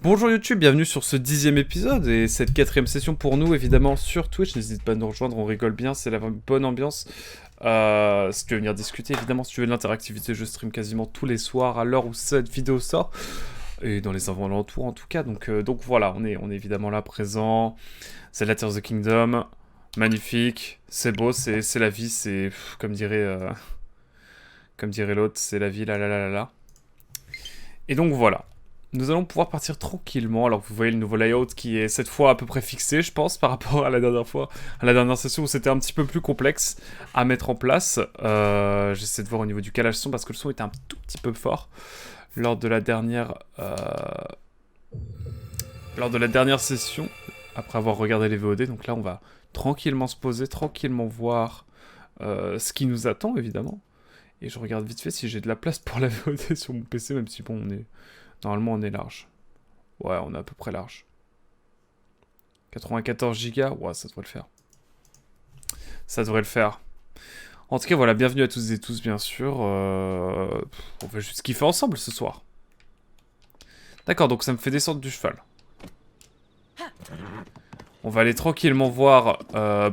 Bonjour YouTube, bienvenue sur ce 10e épisode et cette 4e session pour nous évidemment sur Twitch. N'hésite pas à nous rejoindre, on rigole bien, c'est la bonne ambiance. Si tu veux venir discuter, évidemment, si tu veux de l'interactivité, je stream quasiment tous les soirs à l'heure où cette vidéo sort. Et dans les alentours en tout cas, donc voilà, on est évidemment là présent. C'est la Tears of the Kingdom, magnifique, c'est beau, c'est la vie, c'est comme dirait l'autre, c'est la vie, là là là là là. Et donc voilà. Nous allons pouvoir partir tranquillement. Alors vous voyez le nouveau layout qui est cette fois à peu près fixé, je pense, par rapport à la dernière fois, à la dernière session où c'était un petit peu plus complexe à mettre en place. J'essaie de voir au niveau du calage son parce que le son était un tout petit peu fort lors de la dernière, session, après avoir regardé les VOD. Donc là, on va tranquillement se poser, tranquillement voir ce qui nous attend, évidemment. Et je regarde vite fait si j'ai de la place pour la VOD sur mon PC, même si bon, normalement on est large. Ouais, on est à peu près large. 94 Go, ouais, ça devrait le faire. Ça devrait le faire. En tout cas, voilà, bienvenue à tous et tous, bien sûr. On va juste kiffer ensemble ce soir. D'accord, donc ça me fait descendre du cheval. On va aller tranquillement voir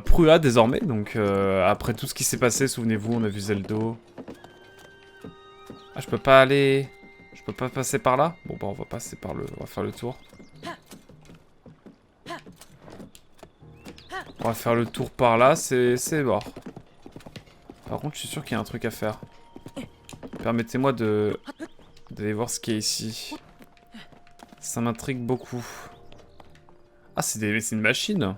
Prua désormais. Donc, après tout ce qui s'est passé, souvenez-vous, on a vu Zeldo. Ah, je peux pas aller... Je peux pas passer par là? Bon, bah, on va passer par le... On va faire le tour. On va faire le tour par là, c'est mort. Par contre, je suis sûr qu'il y a un truc à faire. Permettez-moi d'aller voir ce qu'il y a ici. Ça m'intrigue beaucoup. Ah, c'est une machine.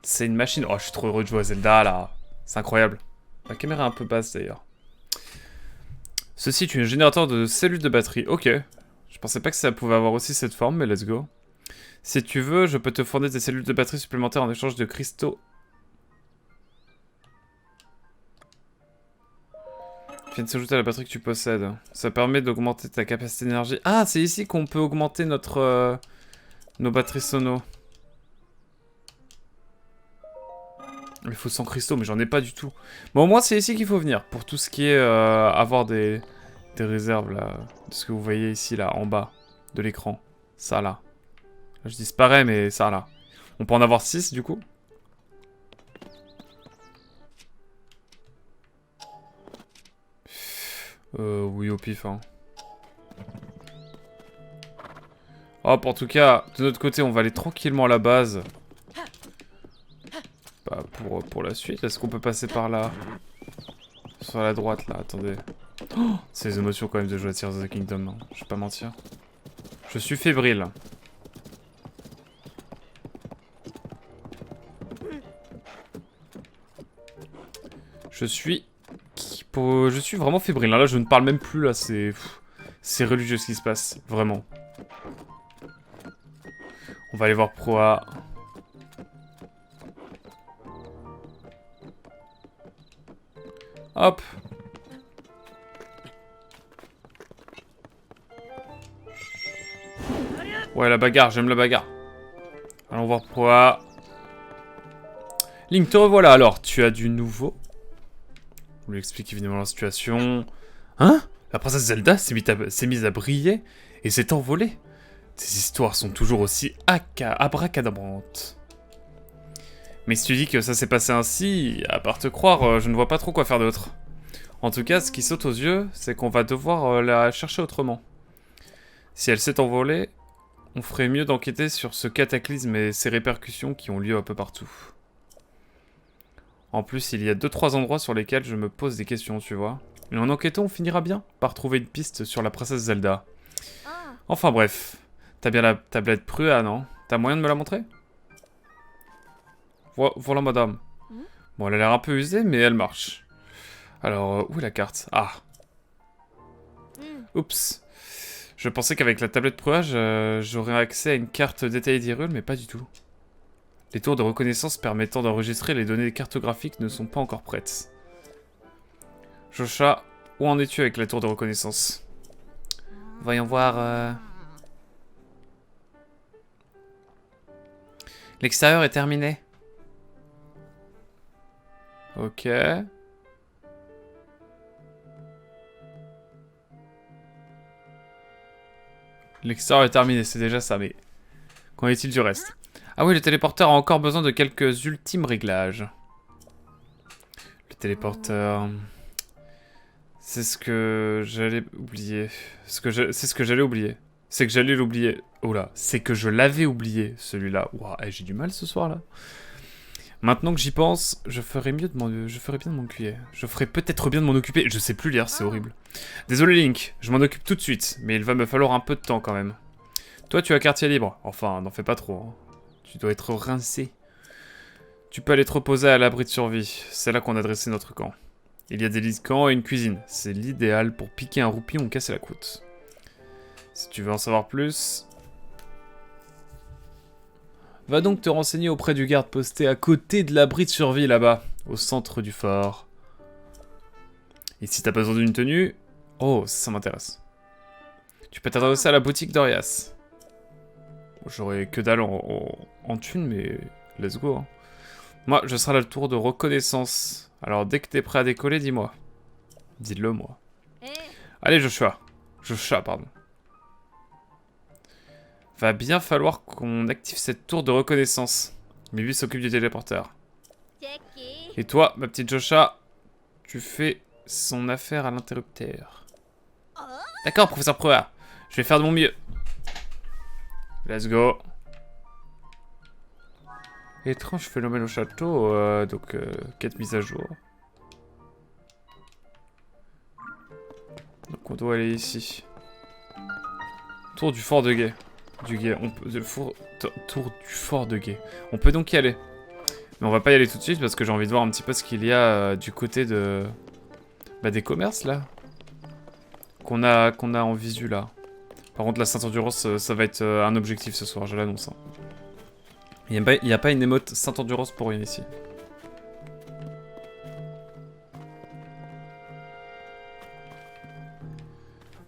C'est une machine. Oh, je suis trop heureux de jouer à Zelda, là. C'est incroyable. La caméra est un peu basse, d'ailleurs. Ceci est un générateur de cellules de batterie. Ok. Je pensais pas que ça pouvait avoir aussi cette forme, mais let's go. Si tu veux, je peux te fournir des cellules de batterie supplémentaires en échange de cristaux. Viens de s'ajouter à la batterie que tu possèdes. Ça permet d'augmenter ta capacité d'énergie. Ah, c'est ici qu'on peut augmenter nos batteries sono. Il faut 100 cristaux, mais j'en ai pas du tout. Bon, au moins, c'est ici qu'il faut venir. Pour tout ce qui est avoir des réserves, là. De ce que vous voyez ici, là, en bas de l'écran. Ça, là. Là, je disparais, mais ça, là. On peut en avoir 6, du coup. Oui, au pif, hein. Hop, en tout cas, de notre côté, on va aller tranquillement à la base. Bah, pour la suite, est-ce qu'on peut passer par là? Sur la droite, là, attendez. Oh, c'est les émotions, quand même, de jouer à Tears of the Kingdom, hein. Je vais pas mentir. Je suis fébrile. Je suis vraiment fébrile. Là, je ne parle même plus, là, c'est religieux ce qui se passe, vraiment. On va aller voir Proa. Hop. Ouais, la bagarre, j'aime la bagarre. Allons voir Proa. Link, te revoilà. Alors, tu as du nouveau. On lui explique évidemment la situation. Hein? La princesse Zelda s'est mise à briller et s'est envolée. Ces histoires sont toujours aussi abracadabrantes. Mais si tu dis que ça s'est passé ainsi, à part te croire, je ne vois pas trop quoi faire d'autre. En tout cas, ce qui saute aux yeux, c'est qu'on va devoir la chercher autrement. Si elle s'est envolée, on ferait mieux d'enquêter sur ce cataclysme et ses répercussions qui ont lieu un peu partout. En plus, il y a 2-3 endroits sur lesquels je me pose des questions, tu vois. Et en enquêtant, on finira bien par trouver une piste sur la princesse Zelda. Enfin bref. T'as bien la tablette Prua, non? T'as moyen de me la montrer? Voilà, madame. Bon, elle a l'air un peu usée, mais elle marche. Alors, où est la carte? Ah. Oups. Je pensais qu'avec la tablette Prua, j'aurais accès à une carte détaillée d'Hyrule, mais pas du tout. Les tours de reconnaissance permettant d'enregistrer les données cartographiques ne sont pas encore prêtes. Joshua, où en es-tu avec la tour de reconnaissance? Voyons voir... L'extérieur est terminé. Ok. L'extérieur est terminé, c'est déjà ça, mais... Qu'en est-il du reste? Ah oui, le téléporteur a encore besoin de quelques ultimes réglages. Le téléporteur... C'est ce que j'allais oublier. C'est ce que j'allais oublier. C'est que j'allais l'oublier. Oh là, c'est que je l'avais oublié, celui-là. Ouah, j'ai du mal ce soir-là. Maintenant que j'y pense, je ferais bien de m'en occuper. Je ferais peut-être bien de m'en occuper. Je sais plus lire, c'est horrible. Désolé Link, je m'en occupe tout de suite, mais il va me falloir un peu de temps quand même. Toi, tu as quartier libre. Enfin, n'en fais pas trop. Hein. Tu dois être rincé. Tu peux aller te reposer à l'abri de survie. C'est là qu'on a dressé notre camp. Il y a des lits de camp et une cuisine. C'est l'idéal pour piquer un roupillon ou casser la croûte. Si tu veux en savoir plus... Va donc te renseigner auprès du garde posté à côté de l'abri de survie là-bas, au centre du fort. Et si t'as besoin d'une tenue... Oh, ça m'intéresse. Tu peux t'adresser à la boutique d'Orias. J'aurais que dalle en thune, mais let's go. Hein. Moi, je serai là le tour de reconnaissance. Alors, dès que t'es prêt à décoller, dis-moi. Dis-le, moi. Allez, Joshua. Joshua, pardon. Va bien falloir qu'on active cette tour de reconnaissance. Mais lui s'occupe du téléporteur. Et toi, ma petite Joshua, tu fais son affaire à l'interrupteur. D'accord, professeur Prua. Je vais faire de mon mieux. Let's go. Étrange phénomène au château, quête mise à jour. Donc on doit aller ici. Tour du fort de Guet. Tour du fort de Guet. On peut donc y aller. Mais on va pas y aller tout de suite parce que j'ai envie de voir un petit peu ce qu'il y a du côté de... Bah, des commerces là. Qu'on a en visu là. Par contre la ceinture du rose ça va être un objectif ce soir, je l'annonce. Hein. Il n'y a pas une émote ceinture du rose pour rien ici.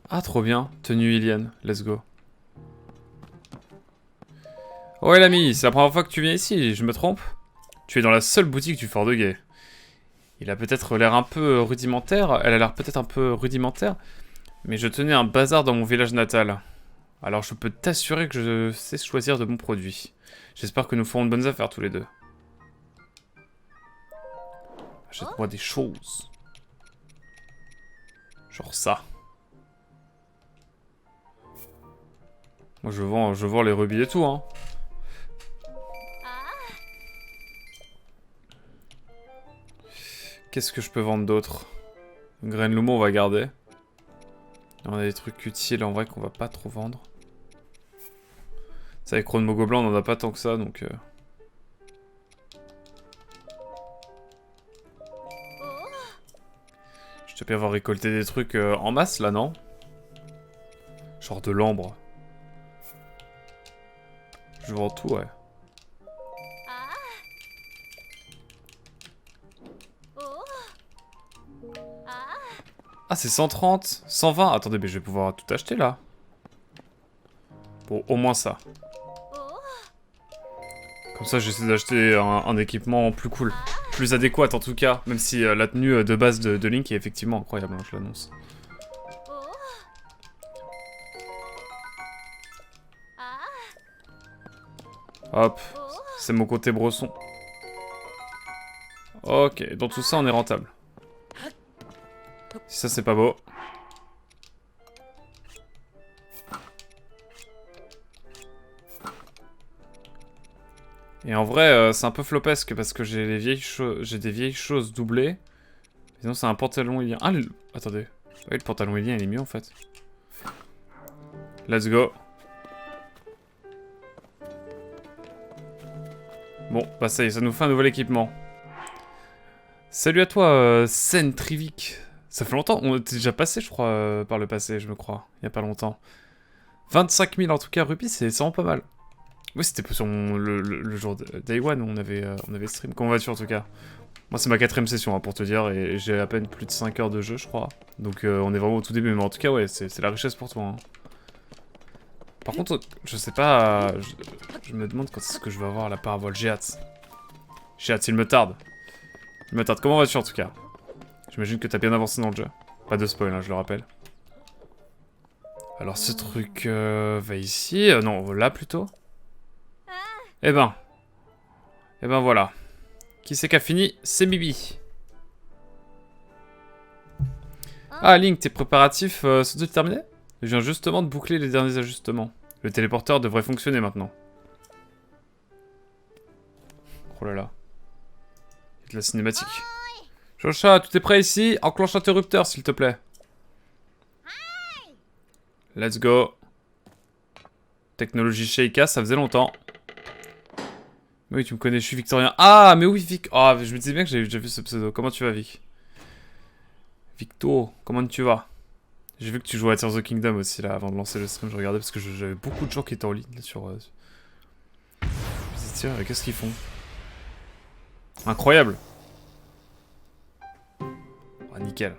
Ah trop bien, tenue Ilienne, let's go. Ouais l'ami, c'est la première fois que tu viens ici, je me trompe? Tu es dans la seule boutique du Fort de Guet. Il a peut-être l'air un peu rudimentaire, elle a l'air peut-être un peu rudimentaire, mais je tenais un bazar dans mon village natal. Alors je peux t'assurer que je sais choisir de bons produits. J'espère que nous ferons de bonnes affaires tous les deux. Achète-moi des choses. Genre ça. Moi je vends les rubis et tout hein. Qu'est-ce que je peux vendre d'autre? Graine Lumo on va garder. On a des trucs utiles en vrai qu'on va pas trop vendre. C'est avec Chrono Gobelin on en a pas tant que ça donc... Je te peux avoir récolté des trucs en masse là non? Genre de l'ambre. Je vends tout ouais. Ah c'est 130, 120, attendez mais je vais pouvoir tout acheter là. Bon au moins ça. Comme ça j'essaie d'acheter un équipement plus cool. Plus adéquat en tout cas, même si la tenue de base de Link est effectivement incroyable, hein, je l'annonce. Hop, c'est mon côté brosson. Ok, dans tout ça on est rentable. Si ça c'est pas beau. Et en vrai c'est un peu flopesque parce que j'ai des vieilles choses doublées. Sinon c'est un pantalon ilien. Ah attendez. Oui le pantalon ilien il est mieux en fait. Let's go. Bon bah ça y est, ça nous fait un nouvel équipement. Salut à toi Sen Trivik. Ça fait longtemps, on était déjà passé je crois par le passé je me crois. Il y a pas longtemps. 25 000 en tout cas rubis c'est vraiment pas mal. Oui c'était sur le jour de Day One où on avait stream. Comment vas-tu en tout cas? Moi c'est ma 4ème session hein, pour te dire et j'ai à peine plus de 5 heures de jeu je crois. Donc on est vraiment au tout début mais en tout cas ouais c'est la richesse pour toi. Hein. Par contre je sais pas, je me demande quand est-ce que je vais avoir la parabole. J'ai hâte. J'ai hâte, il me tarde. Il me tarde, comment vas-tu en tout cas? J'imagine que t'as bien avancé dans le jeu. Pas de spoil hein, je le rappelle. Alors ce truc va ici. Non, là plutôt. Eh ben. Eh ben voilà. Qui c'est qui a fini? C'est Bibi. Ah, Link, tes préparatifs sont-ils terminés? Je viens justement de boucler les derniers ajustements. Le téléporteur devrait fonctionner maintenant. Oh là là. Il y a de la cinématique. Joshua, tout est prêt ici? Enclenche l'interrupteur, s'il te plaît. Let's go. Technologie Sheikah, ça faisait longtemps. Oui, tu me connais, je suis Victorien. Ah, mais oui, Vic. Ah, je me disais bien que j'avais déjà vu ce pseudo. Comment tu vas, Vic? Victo, comment tu vas? J'ai vu que tu jouais à Tears of the Kingdom aussi, là, avant de lancer le stream. Je regardais parce que j'avais beaucoup de gens qui étaient en ligne là, sur... Je me disais, tiens, qu'est-ce qu'ils font? Incroyable. Oh, nickel.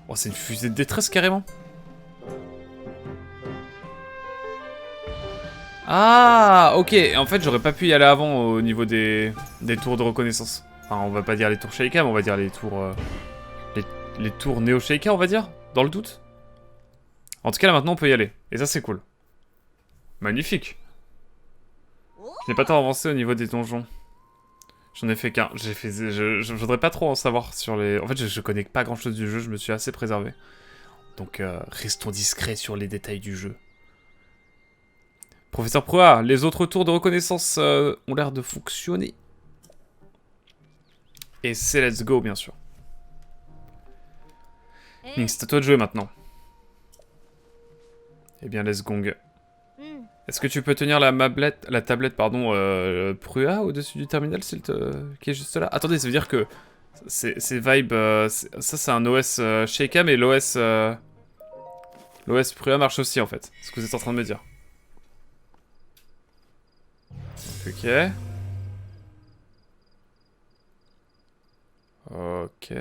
Oh, c'est une fusée de détresse, carrément. Ah, ok. En fait, j'aurais pas pu y aller avant au niveau des tours de reconnaissance. Enfin, on va pas dire les tours Sheikah, mais on va dire les tours... les tours Neo Sheikah, on va dire. Dans le doute. En tout cas, là, maintenant, on peut y aller. Et ça, c'est cool. Magnifique. Je n'ai pas tant avancé au niveau des donjons. J'en ai fait qu'un. Je voudrais pas trop en savoir sur les... En fait, je connais pas grand-chose du jeu. Je me suis assez préservé. Donc, restons discrets sur les détails du jeu. Professeur Prua, les autres tours de reconnaissance ont l'air de fonctionner. Et c'est let's go, bien sûr. Link, c'est à toi de jouer maintenant. Eh bien, let's gong. Est-ce que tu peux tenir la tablette, Prua au-dessus du terminal, qui est juste là? Attendez, ça veut dire que c'est Vibe... ça, c'est un OS Sheikah, mais l'OS Prua marche aussi, en fait. C'est ce que vous êtes en train de me dire. Ok. Ok.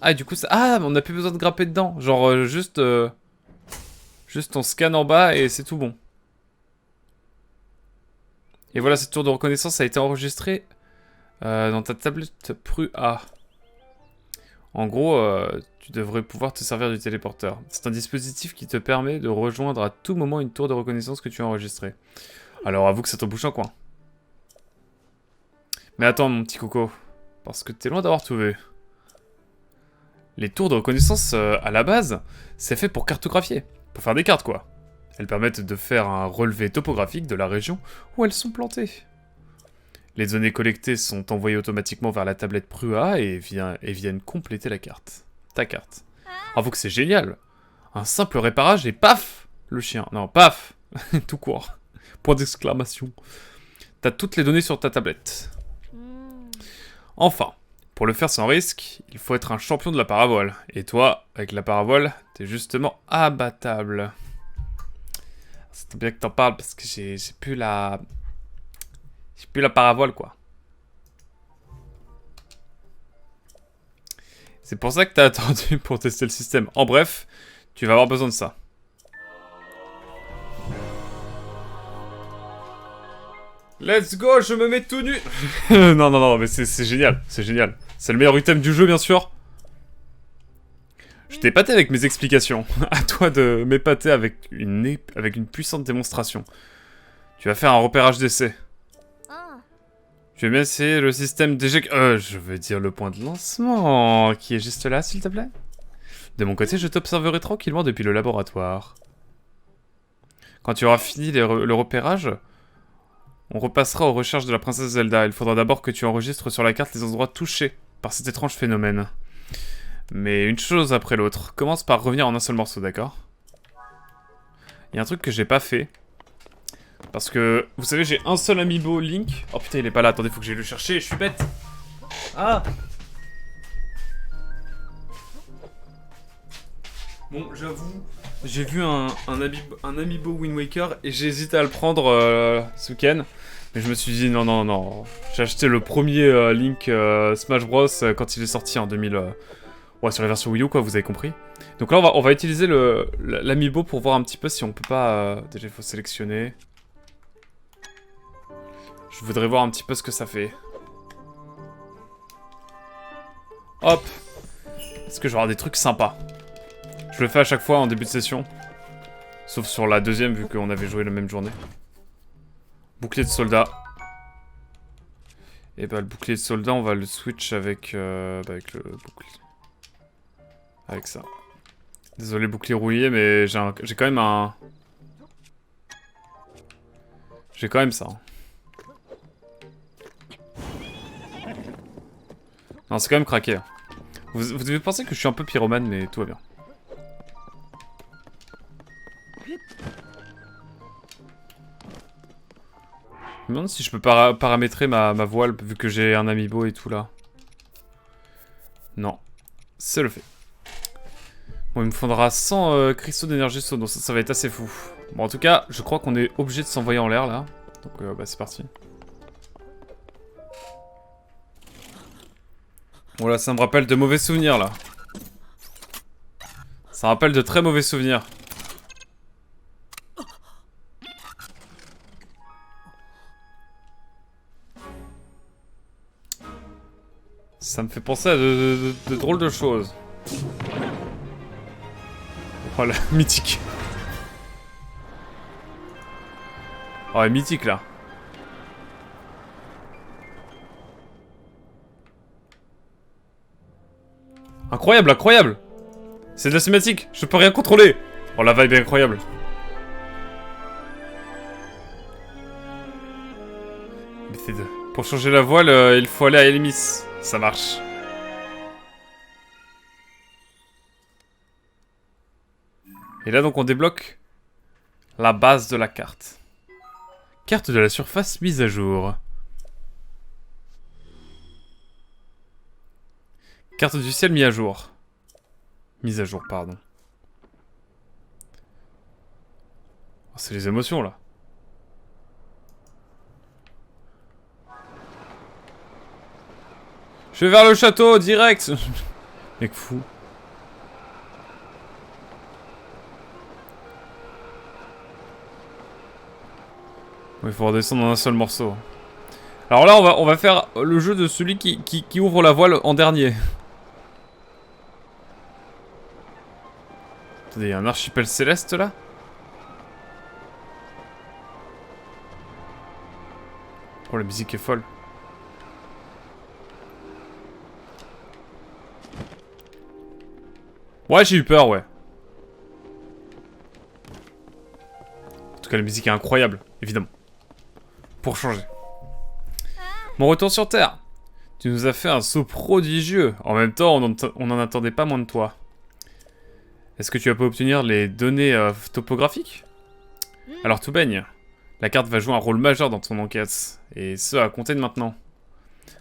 Ah, et du coup, ça... Ah, mais on n'a plus besoin de grimper dedans. Genre, juste on scanne en bas et c'est tout bon. Et voilà, cette tour de reconnaissance a été enregistrée dans ta tablette Prua. En gros, tu devrais pouvoir te servir du téléporteur. C'est un dispositif qui te permet de rejoindre à tout moment une tour de reconnaissance que tu as enregistrée. Alors, avoue que ça t'embouche un coin. Mais attends, mon petit coco. Parce que t'es loin d'avoir tout vu. Les tours de reconnaissance, à la base, c'est fait pour cartographier. Pour faire des cartes, quoi. Elles permettent de faire un relevé topographique de la région où elles sont plantées. Les données collectées sont envoyées automatiquement vers la tablette Prua et viennent compléter la carte. Ta carte. Avoue que c'est génial. Un simple réparage et paf! Le chien. Non, paf! Tout court. Point d'exclamation. T'as toutes les données sur ta tablette. Enfin, pour le faire sans risque, il faut être un champion de la paravoile. Et toi, avec la paravoile, t'es justement abattable. C'est bien que t'en parles parce que j'ai plus la... J'ai plus la paravoile, quoi. C'est pour ça que t'as attendu pour tester le système. En bref, tu vas avoir besoin de ça. Let's go, je me mets tout nu. non, mais c'est génial, c'est génial. C'est le meilleur item du jeu, bien sûr. Je t'ai épaté avec mes explications. À toi de m'épater avec une puissante démonstration. Tu vas faire un repérage d'essai. Tu veux bien essayer le système d'éject... je veux dire le point de lancement, qui est juste là, s'il te plaît. De mon côté, je t'observerai tranquillement depuis le laboratoire. Quand tu auras fini le repérage, on repassera aux recherches de la princesse Zelda. Il faudra d'abord que tu enregistres sur la carte les endroits touchés par cet étrange phénomène. Mais une chose après l'autre. Commence par revenir en un seul morceau, d'accord? Il y a un truc que j'ai pas fait. Parce que, vous savez, j'ai un seul amiibo Link. Oh putain, il est pas là. Attendez, faut que j'aille le chercher. Je suis bête. Ah! Bon, j'avoue, j'ai vu un amiibo Wind Waker et j'ai hésité à le prendre ce week-end. Mais je me suis dit, non. J'ai acheté le premier Link Smash Bros quand il est sorti en 2000... ouais, sur la version Wii U, quoi, vous avez compris. Donc là, on va utiliser l'amiibo pour voir un petit peu si on peut pas... déjà, il faut sélectionner. Je voudrais voir un petit peu ce que ça fait. Hop. Est-ce que je vais avoir des trucs sympas? Je le fais à chaque fois en début de session. Sauf sur la deuxième, vu qu'on avait joué la même journée. Bouclier de soldat. Et bah le bouclier de soldat, on va le switch avec, avec le bouclier. Avec ça. Désolé bouclier rouillé, mais j'ai quand même un... J'ai quand même ça. Hein. Non, c'est quand même craqué. Vous devez penser que je suis un peu pyromane, mais tout va bien. Je me demande si je peux paramétrer ma voile, vu que j'ai un amiibo et tout là. Non. C'est le fait. Bon, il me faudra 100 cristaux d'énergie saut, donc ça va être assez fou. Bon, en tout cas, je crois qu'on est obligé de s'envoyer en l'air là. Donc, bah, c'est parti. Bon, là, ça me rappelle de mauvais souvenirs là. Ça rappelle de très mauvais souvenirs. Ça me fait penser à de drôles de choses. Voilà, mythique. Oh, elle est mythique là. Incroyable, incroyable. C'est de la cinématique, je peux rien contrôler. Oh, la vibe est incroyable. Mais c'est de... Pour changer la voile, il faut aller à Elmis. Ça marche. Et là donc on débloque la base de la carte. Carte de la surface mise à jour. Carte du ciel mise à jour. Mise à jour, pardon. Oh, c'est les émotions là. Je vais vers le château, direct. Mec fou. Il faut redescendre en un seul morceau. Alors là, on va faire le jeu de celui qui ouvre la voile en dernier. Attendez, il y a un archipel céleste là? Oh, la musique est folle. Ouais, j'ai eu peur, ouais. En tout cas, la musique est incroyable, évidemment. Pour changer. Mon retour sur Terre. Tu nous as fait un saut prodigieux. En même temps, on n'en attendait pas moins de toi. Est-ce que tu vas pas obtenir les données topographiques? Alors tout baigne. La carte va jouer un rôle majeur dans ton enquête. Et ce, à compter de maintenant.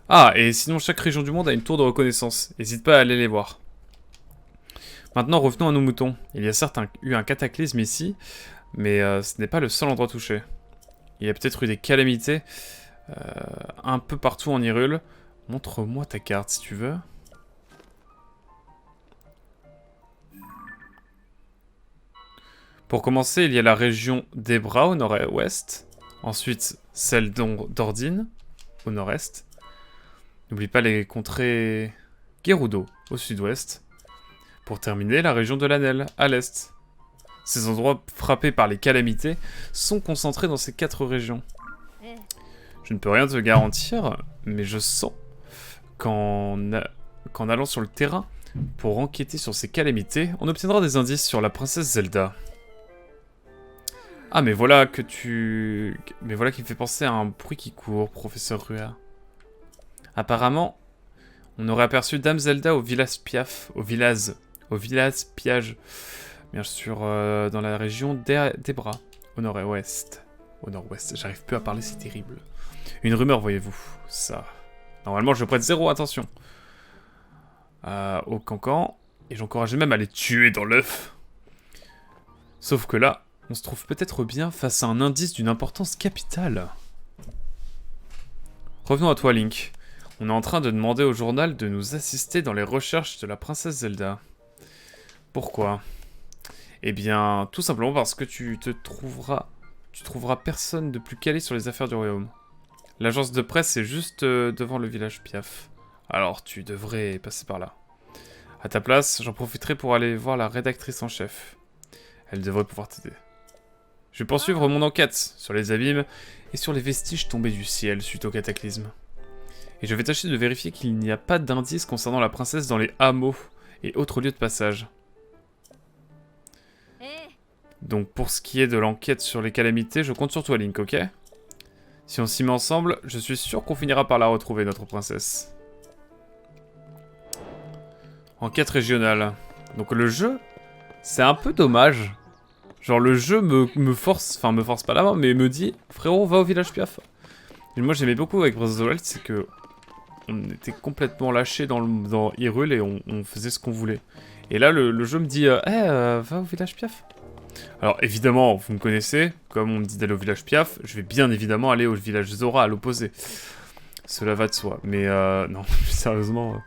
Ah, et sinon, chaque région du monde a une tour de reconnaissance. N'hésite pas à aller les voir. Maintenant, revenons à nos moutons. Il y a certes eu un cataclysme ici, mais ce n'est pas le seul endroit touché. Il y a peut-être eu des calamités un peu partout en Hyrule. Montre-moi ta carte si tu veux. Pour commencer, il y a la région d'Ebra au nord-ouest. Ensuite, celle d'Ordine au nord-est. N'oublie pas les contrées Gerudo au sud-ouest. Pour terminer, la région de l'Anel à l'est. Ces endroits frappés par les calamités sont concentrés dans ces 4 régions. Je ne peux rien te garantir, mais je sens qu'en allant sur le terrain pour enquêter sur ces calamités, on obtiendra des indices sur la princesse Zelda. Ah, mais voilà que tu... Mais voilà qui me fait penser à un bruit qui court, professeur Rua. Apparemment, on aurait aperçu Dame Zelda au village Piaf, au village Piage, bien sûr, dans la région d'Ebra, au nord-ouest. Au nord-ouest, j'arrive plus à parler, c'est terrible. Une rumeur, voyez-vous, ça. Normalement, je prête 0 attention au cancan, et j'encourageais même à les tuer dans l'œuf. Sauf que là, on se trouve peut-être bien face à un indice d'une importance capitale. Revenons à toi, Link. On est en train de demander au journal de nous assister dans les recherches de la princesse Zelda. Pourquoi? Eh bien, tout simplement parce que tu trouveras personne de plus calé sur les affaires du royaume. L'agence de presse est juste devant le village Piaf. Alors, tu devrais passer par là. À ta place, j'en profiterai pour aller voir la rédactrice en chef. Elle devrait pouvoir t'aider. Je vais poursuivre mon enquête sur les abîmes et sur les vestiges tombés du ciel suite au cataclysme. Et je vais tâcher de vérifier qu'il n'y a pas d'indices concernant la princesse dans les hameaux et autres lieux de passage. Donc pour ce qui est de l'enquête sur les calamités, je compte sur toi Link, ok? Si on s'y met ensemble, je suis sûr qu'on finira par la retrouver, notre princesse. Enquête régionale. Donc le jeu, c'est un peu dommage. Genre le jeu me force, enfin me force pas la main, mais me dit, frérot, va au village Piaf. Et moi j'aimais beaucoup avec Breath of the Wild, c'est que on était complètement lâché dans Hyrule et on faisait ce qu'on voulait. Et là le jeu me dit, va au village Piaf. Alors évidemment, vous me connaissez, comme on me dit d'aller au village Piaf, je vais bien évidemment aller au village Zora à l'opposé. Cela va de soi. Mais non, sérieusement,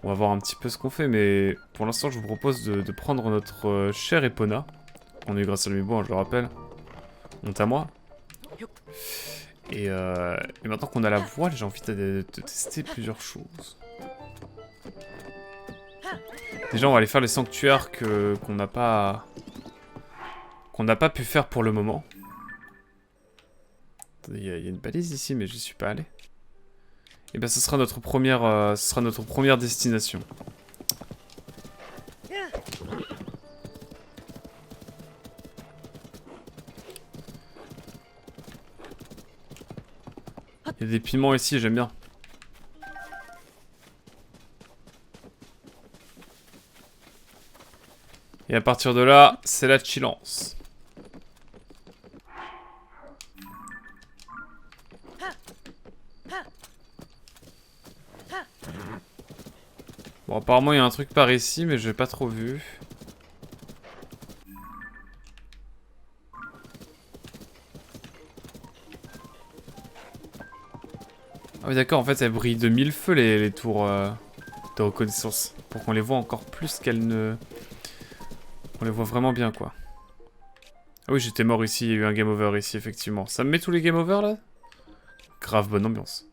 on va voir un petit peu ce qu'on fait. Mais pour l'instant, je vous propose de prendre notre chère Epona. On a eu grâce à lui, bon, je le rappelle. Honte à moi. Et maintenant qu'on a la voile, j'ai envie de tester plusieurs choses. Déjà, on va aller faire les sanctuaires qu'on n'a pas pu faire pour le moment. Il y a une balise ici, mais je suis pas allé. Et ben, ce sera notre première destination. Il y a des piments ici, j'aime bien. Et à partir de là, c'est la chillance. Bon, apparemment, il y a un truc par ici, mais je l'ai pas trop vu. Ah oui, d'accord, en fait, elles brillent de mille feux, les tours de reconnaissance. Pour qu'on les voit encore plus qu'elles ne... On les voit vraiment bien, quoi. Ah oui, j'étais mort ici, il y a eu un game over ici, effectivement. Ça me met tous les game over, là? Grave bonne ambiance.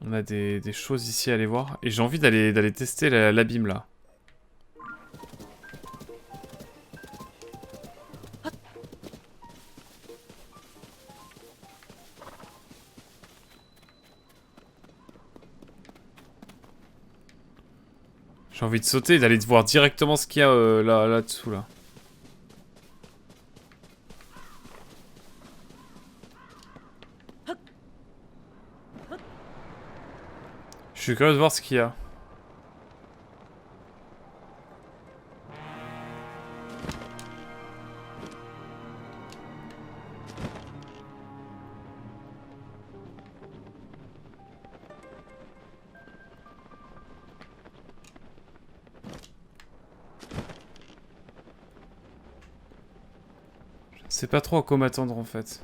On a des choses ici à aller voir. Et j'ai envie d'aller tester l'abîme, là. J'ai envie de sauter et d'aller voir directement ce qu'il y a là-dessous, là. Je suis curieux de voir ce qu'il y a. Je sais pas trop à quoi m'attendre en fait.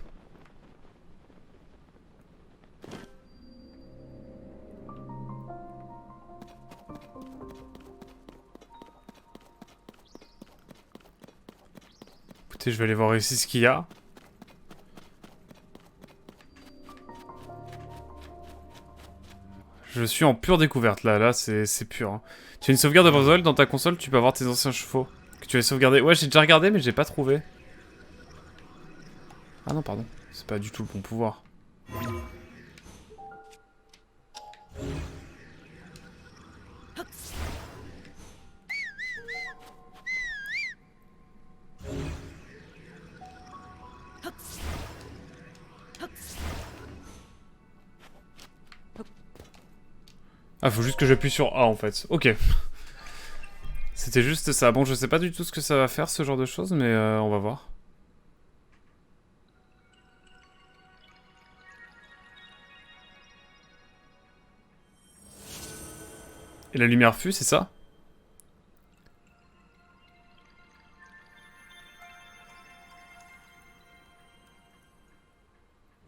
Écoutez, je vais aller voir ici ce qu'il y a. Je suis en pure découverte là c'est pur. Hein. Tu as une sauvegarde de Breath of the Wild dans ta console, tu peux avoir tes anciens chevaux. Que tu as sauvegardé. Ouais, j'ai déjà regardé mais j'ai pas trouvé. Ah non, pardon. C'est pas du tout le bon pouvoir. Ah, faut juste que j'appuie sur A en fait. Ok. C'était juste ça. Bon, je sais pas du tout ce que ça va faire ce genre de choses, mais on va voir. Et la lumière fut, c'est ça?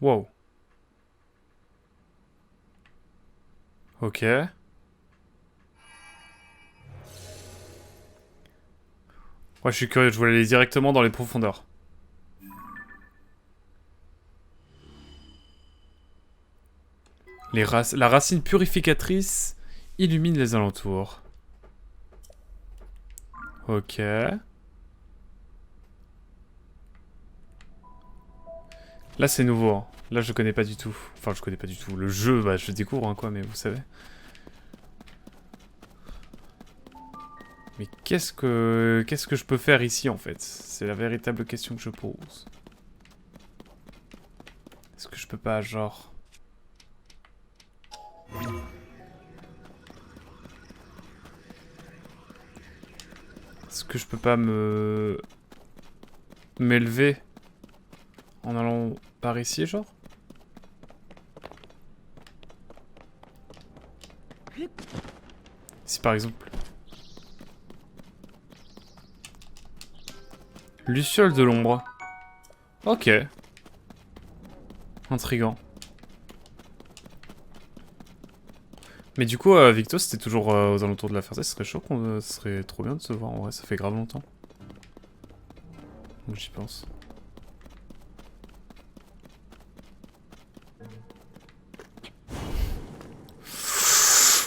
Wow. Ok. Ouais, je suis curieux, je voulais aller directement dans les profondeurs. Les La racine purificatrice illumine les alentours. Ok. Là, c'est nouveau. Hein. Là, je connais pas du tout. Enfin, je connais pas du tout. Le jeu, bah, je découvre, hein, quoi, mais vous savez. Mais qu'est-ce que je peux faire ici, en fait? C'est la véritable question que je pose. Est-ce que je peux pas, genre... Est-ce que je peux pas m'élever en allant par ici, genre? Si par exemple... Luciole de l'ombre. Ok. Intriguant. Mais du coup, Victo, c'était toujours aux alentours de la Ferté, ce serait chaud, ce serait trop bien de se voir en vrai, ça fait grave longtemps. Donc j'y pense.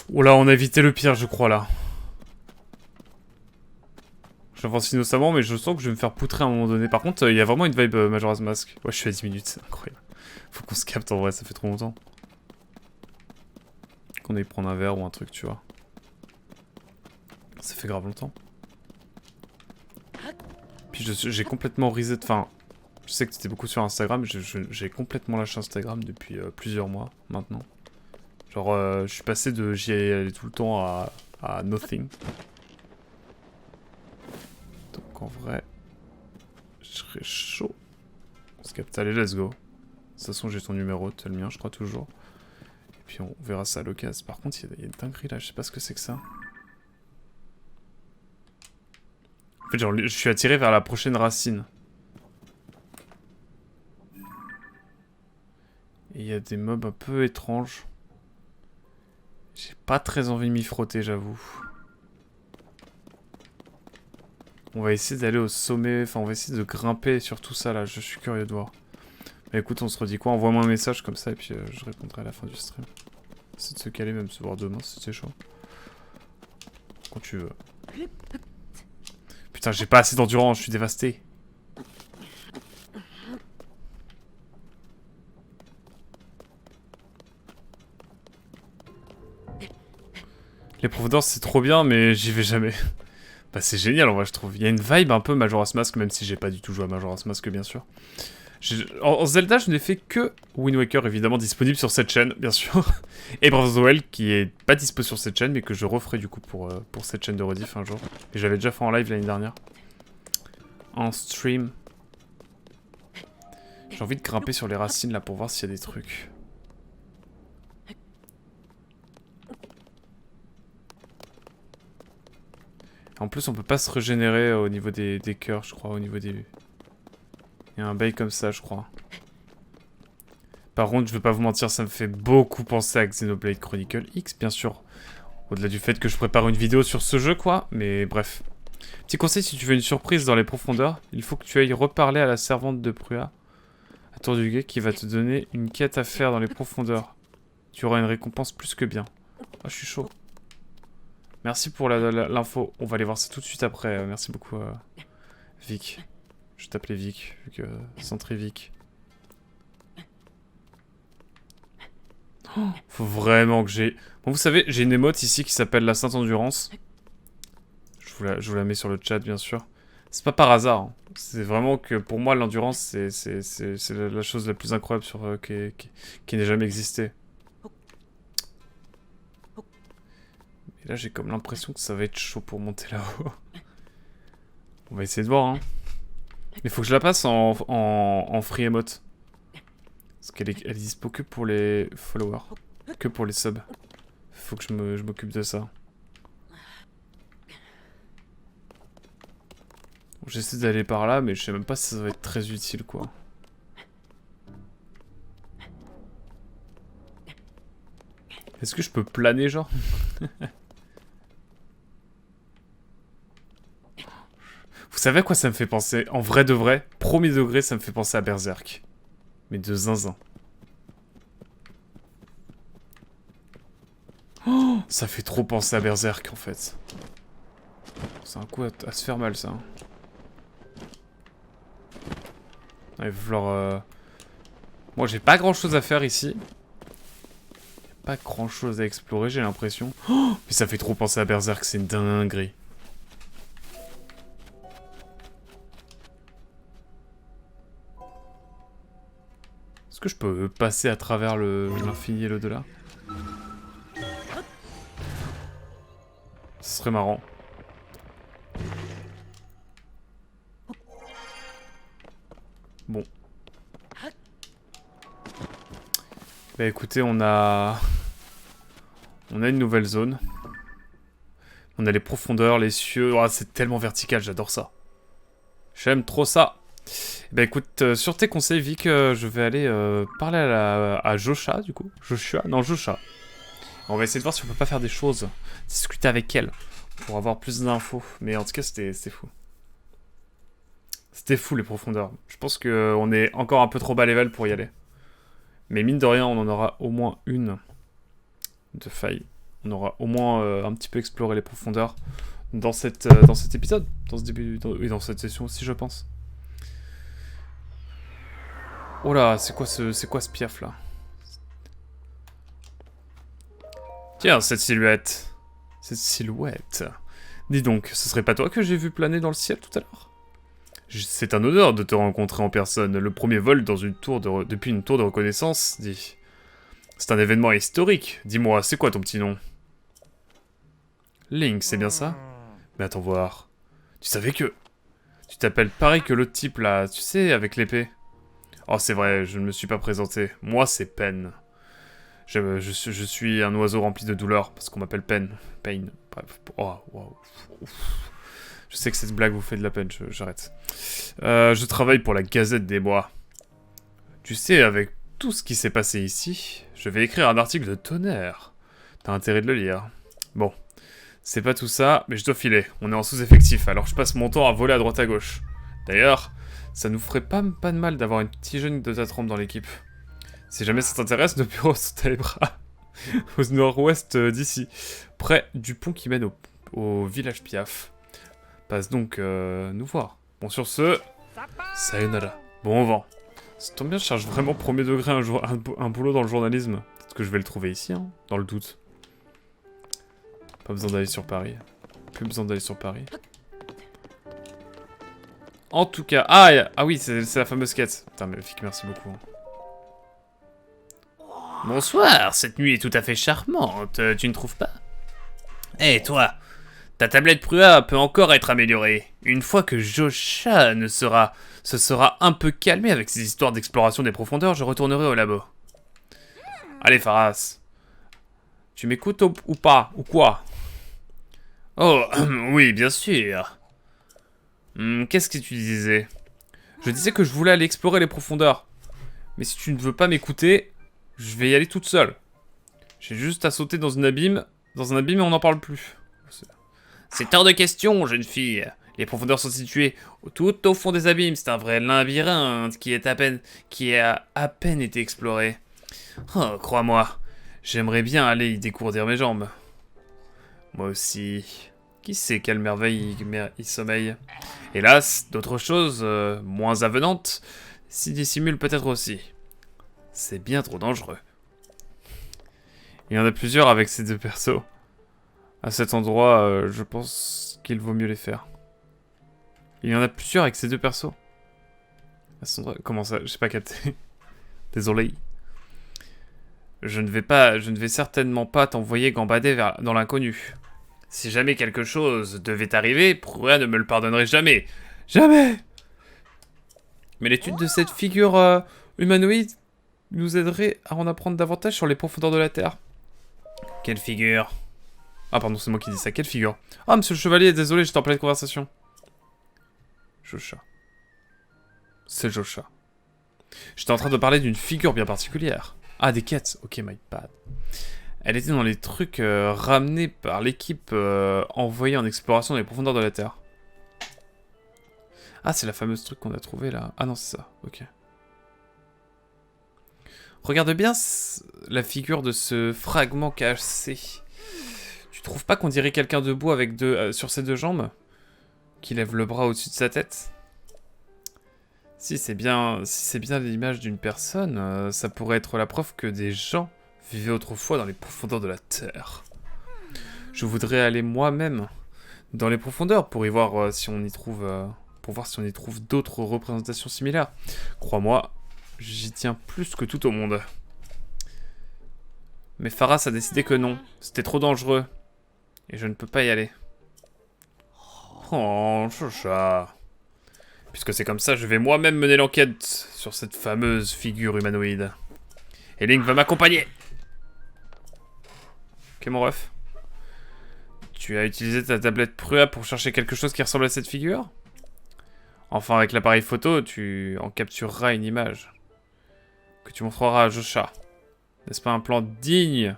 Oula, on a évité le pire, je crois, là. J'avance innocemment, mais je sens que je vais me faire poutrer à un moment donné. Par contre, il y a vraiment une vibe Majora's Mask. Ouais, je suis à 10 minutes, c'est incroyable. Faut qu'on se capte en vrai, ça fait trop longtemps. Qu'on aille prendre un verre ou un truc, tu vois. Ça fait grave longtemps. Puis j'ai complètement reset... Enfin, je sais que tu étais beaucoup sur Instagram, j'ai complètement lâché Instagram depuis plusieurs mois, maintenant. Genre, je suis passé de j'y allais tout le temps à nothing. Donc en vrai, je serais chaud. On se capte, allez, let's go. De toute façon, j'ai ton numéro, t'as le mien, je crois toujours. Et puis on verra ça à l'occasion. Par contre, il y a une dinguerie là, je sais pas ce que c'est que ça. En fait, genre, je suis attiré vers la prochaine racine. Et il y a des mobs un peu étranges. J'ai pas très envie de m'y frotter, j'avoue. On va essayer d'aller au sommet, enfin on va essayer de grimper sur tout ça là, je suis curieux de voir. Mais écoute, on se redit quoi? Envoie-moi un message comme ça et puis je répondrai à la fin du stream. C'est de se caler, même se voir demain si c'est chaud. Quand tu veux. Putain, j'ai pas assez d'endurance, je suis dévasté. Les profondeurs c'est trop bien, mais j'y vais jamais. Bah c'est génial en vrai, je trouve. Il y a une vibe un peu Majora's Mask, même si j'ai pas du tout joué à Majora's Mask, bien sûr. En Zelda, je n'ai fait que Wind Waker, évidemment, disponible sur cette chaîne, bien sûr. Et Breath of the Wild, qui est pas dispo sur cette chaîne, mais que je referai du coup pour cette chaîne de rediff un jour. Et j'avais déjà fait en live l'année dernière. En stream. J'ai envie de grimper sur les racines là pour voir s'il y a des trucs. En plus, on peut pas se régénérer au niveau des cœurs, je crois, au niveau des... Il y a un bail comme ça, je crois. Par contre, je vais pas vous mentir, ça me fait beaucoup penser à Xenoblade Chronicle X, bien sûr. Au-delà du fait que je prépare une vidéo sur ce jeu, quoi. Mais bref. Petit conseil, si tu veux une surprise dans les profondeurs, il faut que tu ailles reparler à la servante de Prua, à Tour du Guet, qui va te donner une quête à faire dans les profondeurs. Tu auras une récompense plus que bien. Ah, je suis chaud. Merci pour l'info. On va aller voir ça tout de suite après. Merci beaucoup, Vic. Je t'appelais Vic, vu que... Centré Vic. Oh, faut vraiment que j'ai... Bon, vous savez, j'ai une émote ici qui s'appelle la Sainte Endurance. Je vous la mets sur le chat, bien sûr. C'est pas par hasard. Hein. C'est vraiment que, pour moi, l'endurance, c'est la chose la plus incroyable sur qui n'ait jamais existé. Et là, j'ai comme l'impression que ça va être chaud pour monter là-haut. On va essayer de voir, hein. Mais faut que je la passe en free emote. Parce qu'elle est dispo que pour les followers. Que pour les subs. Faut que je m'occupe de ça. Bon, j'essaie d'aller par là, mais je sais même pas si ça va être très utile, quoi. Est-ce que je peux planer, genre? Vous savez à quoi ça me fait penser? En vrai de vrai, premier degré, ça me fait penser à Berserk. Mais de zinzin. Ça fait trop penser à Berserk, en fait. C'est un coup à se faire mal, ça. Il va falloir... Moi, j'ai pas grand-chose à faire ici. Pas grand-chose à explorer, j'ai l'impression. Oh, mais ça fait trop penser à Berserk, c'est une dinguerie. Est-ce que je peux passer à travers l'infini et l'au-delà? Ce serait marrant. Bon. Bah écoutez, on a une nouvelle zone. On a les profondeurs, les cieux. Oh, c'est tellement vertical, j'adore ça. J'aime trop ça. Bah écoute, sur tes conseils, Vic, je vais aller parler à Josha, du coup. Joshua? Non, Josha. On va essayer de voir si on peut pas faire des choses. Discuter avec elle. Pour avoir plus d'infos. Mais en tout cas, c'était fou. C'était fou, les profondeurs. Je pense qu'on est encore un peu trop bas level pour y aller. Mais mine de rien, on en aura au moins une de faille. On aura au moins un petit peu exploré les profondeurs dans cet épisode. Dans ce début, dans cette session aussi, je pense. Oh là, c'est quoi ce piaf là? Tiens, cette silhouette. Cette silhouette. Dis donc, ce serait pas toi que j'ai vu planer dans le ciel tout à l'heure? C'est un honneur de te rencontrer en personne. Le premier vol dans une tour depuis une tour de reconnaissance, dit. C'est un événement historique. Dis-moi, c'est quoi ton petit nom? Link, c'est bien ça? Mais attends voir. Tu savais que... Tu t'appelles pareil que l'autre type là, tu sais, avec l'épée. Oh, c'est vrai, je ne me suis pas présenté. Moi, c'est Pen. Je suis un oiseau rempli de douleur, parce qu'on m'appelle Pen. Pain. Bref. Oh, wow. Je sais que cette blague vous fait de la peine, j'arrête. Je travaille pour la Gazette des Bois. Tu sais, avec tout ce qui s'est passé ici, je vais écrire un article de tonnerre. T'as intérêt de le lire. Bon, c'est pas tout ça, mais je dois filer. On est en sous-effectif, alors je passe mon temps à voler à droite à gauche. D'ailleurs, ça nous ferait pas de mal d'avoir une petite jeune de ta trempe dans l'équipe. Si jamais ça t'intéresse, nos bureaux sont à les bras. Au nord-ouest d'ici, près du pont qui mène au village Piaf. Passe donc nous voir. Bon, sur ce, sayonara. Bon vent. Ça tombe bien, je cherche vraiment premier degré un boulot dans le journalisme. Peut-être que je vais le trouver ici, hein, dans le doute. Pas besoin d'aller sur Paris. Plus besoin d'aller sur Paris. En tout cas... Ah oui, c'est la fameuse quête. Putain, mais Vic, merci beaucoup. Bonsoir, cette nuit est tout à fait charmante, tu ne trouves pas? Eh toi, ta tablette Prua peut encore être améliorée. Une fois que Josha se sera un peu calmé avec ses histoires d'exploration des profondeurs, je retournerai au labo. Allez, Pharas. Tu m'écoutes ou pas? Ou quoi? Oh, oui, bien sûr. Qu'est-ce que tu disais? Je disais que je voulais aller explorer les profondeurs. Mais si tu ne veux pas m'écouter, je vais y aller toute seule. J'ai juste à sauter dans un abîme et on n'en parle plus. C'est hors de question, jeune fille. Les profondeurs sont situées tout au fond des abîmes. C'est un vrai labyrinthe qui a à peine été exploré. Oh, crois-moi, j'aimerais bien aller y décourdir mes jambes. Moi aussi. Qui sait quelle merveille il sommeille? Hélas, d'autres choses, moins avenantes, s'y dissimulent peut-être aussi. C'est bien trop dangereux. Il y en a plusieurs avec ces deux persos. À cet endroit, je pense qu'il vaut mieux les faire. Il y en a plusieurs avec ces deux persos. À cet endroit... Comment ça? J'ai pas capté. Désolé. Je ne vais certainement pas t'envoyer gambader dans l'inconnu. Si jamais quelque chose devait arriver, Prua ne me le pardonnerait jamais. Jamais! Mais l'étude de cette figure humanoïde nous aiderait à en apprendre davantage sur les profondeurs de la Terre. Quelle figure? Ah pardon, c'est moi qui dis ça. Quelle figure? Ah, monsieur le chevalier, désolé, j'étais en pleine conversation. Josha. C'est Josha. J'étais en train de parler d'une figure bien particulière. Ah, des quêtes. Ok, my bad. Elle était dans les trucs ramenés par l'équipe envoyée en exploration dans les profondeurs de la Terre. Ah, c'est la fameuse truc qu'on a trouvé là. Ah non, c'est ça. Ok. Regarde bien la figure de ce fragment cassé. trouves pas qu'on dirait quelqu'un debout avec sur ses deux jambes? Qui lève le bras au-dessus de sa tête? Si c'est bien l'image d'une personne, ça pourrait être la preuve que des gens vivaient autrefois dans les profondeurs de la Terre. Je voudrais aller moi-même dans les profondeurs pour y voir si on y trouve d'autres représentations similaires. Crois-moi, j'y tiens plus que tout au monde. Mais Pharas a décidé que non, c'était trop dangereux. Et je ne peux pas y aller. Oh, Jocha. Puisque c'est comme ça, je vais moi-même mener l'enquête sur cette fameuse figure humanoïde. Et Link va m'accompagner. Ok, mon ref. Tu as utilisé ta tablette Prua pour chercher quelque chose qui ressemble à cette figure? Enfin, avec l'appareil photo, tu en captureras une image. Que tu montreras à Jocha. N'est-ce pas un plan digne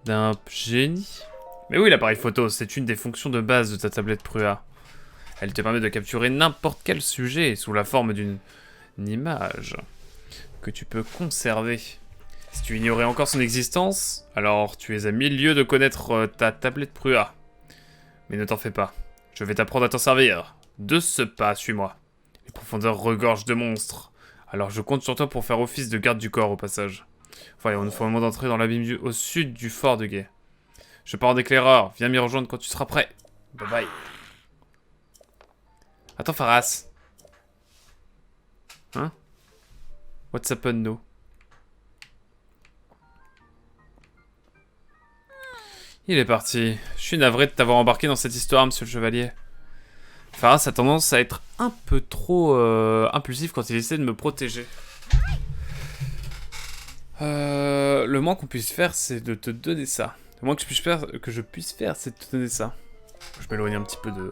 d'un génie? Mais oui, l'appareil photo, c'est une des fonctions de base de ta tablette Prua. Elle te permet de capturer n'importe quel sujet sous la forme d'une image que tu peux conserver. Si tu ignorais encore son existence, alors tu es à 1000 lieues de connaître ta tablette Prua. Mais ne t'en fais pas, je vais t'apprendre à t'en servir. De ce pas, suis-moi. Les profondeurs regorgent de monstres, alors je compte sur toi pour faire office de garde du corps au passage. Voilà, on nous faut un moment d'entrer dans l'abîme au sud du fort de Guet. Je pars en éclaireur, viens m'y rejoindre quand tu seras prêt. Bye bye. Attends, Pharas. Hein? What's happened, no? Il est parti. Je suis navré de t'avoir embarqué dans cette histoire, monsieur le chevalier. Pharas a tendance à être un peu trop impulsif quand il essaie de me protéger. Le moins qu'on puisse faire, c'est de te donner ça. Le moins que je puisse faire, c'est de te donner ça. Je m'éloigne un petit peu de...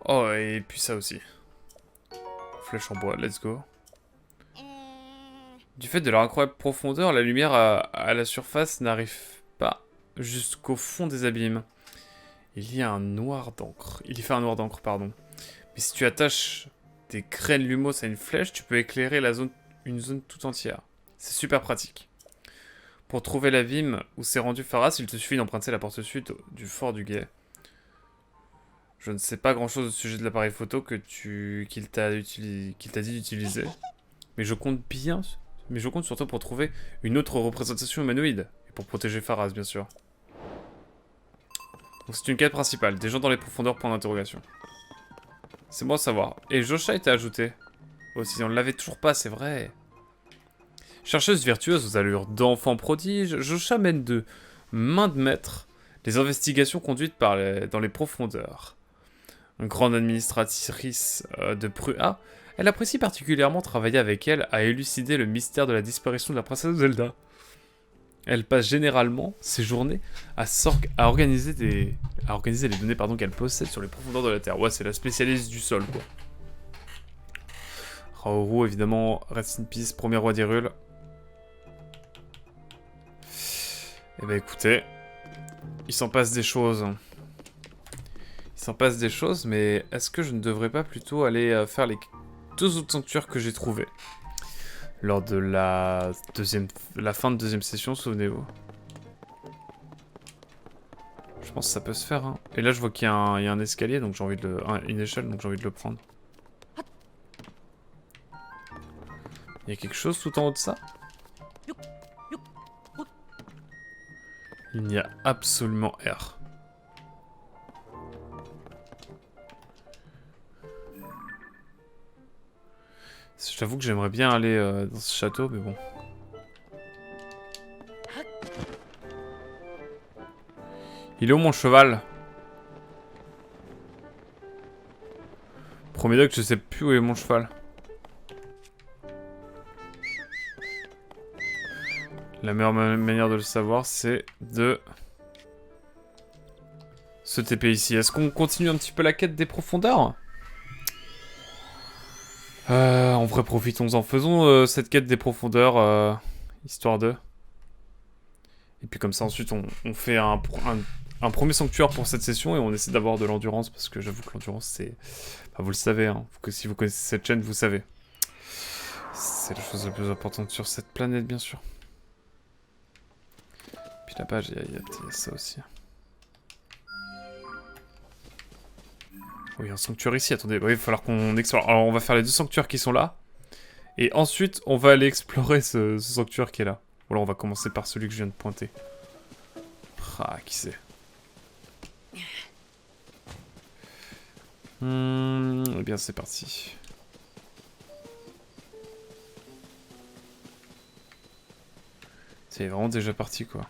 Oh, et puis ça aussi. Flèche en bois, let's go. Du fait de leur incroyable profondeur, la lumière à la surface n'arrive pas jusqu'au fond des abîmes. Il y a un noir d'encre. Il y fait un noir d'encre, pardon. Mais si tu attaches des graines lumos à une flèche, tu peux éclairer une zone tout entière. C'est super pratique. Pour trouver l'abîme où s'est rendu Pharas, il te suffit d'emprunter la porte sud du fort du Guet. Je ne sais pas grand chose au sujet de l'appareil photo qu'il t'a dit d'utiliser. Mais je compte sur toi pour trouver une autre représentation humanoïde. Et pour protéger Pharas, bien sûr. Donc c'est une quête principale. Des gens dans les profondeurs, point d'interrogation. C'est bon à savoir. Et Jocha a été ajouté. Aussi, on ne l'avait toujours pas, c'est vrai. Chercheuse virtueuse aux allures d'enfant prodige, Jocha mène de main de maître les investigations conduites dans les profondeurs. Une grande administratrice de Prua, elle apprécie particulièrement travailler avec elle à élucider le mystère de la disparition de la princesse Zelda. Elle passe généralement ses journées à organiser les données qu'elle possède sur les profondeurs de la Terre. Ouais, c'est la spécialiste du sol, quoi. Raoru, évidemment, rest in peace, premier roi d'Hyrule. Eh ben écoutez, il s'en passe des choses. Mais est-ce que je ne devrais pas plutôt aller faire les 2 autres sanctuaires que j'ai trouvés lors de la fin de deuxième session, souvenez-vous. Je pense que ça peut se faire, hein. Et là, je vois qu'il y a un escalier, donc j'ai envie de une échelle, donc j'ai envie de le prendre. Il y a quelque chose tout en haut de ça? Il n'y a absolument rien. J'avoue que j'aimerais bien aller dans ce château, mais bon. Il est où mon cheval? Premier doc, je sais plus où est mon cheval. La meilleure manière de le savoir, c'est de se TP ici. Est-ce qu'on continue un petit peu la quête des profondeurs? En vrai, profitons-en. Faisons cette quête des profondeurs, histoire de... Et puis comme ça, ensuite, on fait un premier sanctuaire pour cette session et on essaie d'avoir de l'endurance, parce que j'avoue que l'endurance, c'est... Bah, vous le savez, hein. Si vous connaissez cette chaîne, vous savez. C'est la chose la plus importante sur cette planète, bien sûr. Puis là-bas, il y a ça aussi. Oui, un sanctuaire ici, attendez. Oui, il va falloir qu'on explore. Alors, on va faire les 2 sanctuaires qui sont là. Et ensuite, on va aller explorer ce sanctuaire qui est là. Ou alors, on va commencer par celui que je viens de pointer. Ah, qui c'est? Eh bien, c'est parti. C'est vraiment déjà parti, quoi.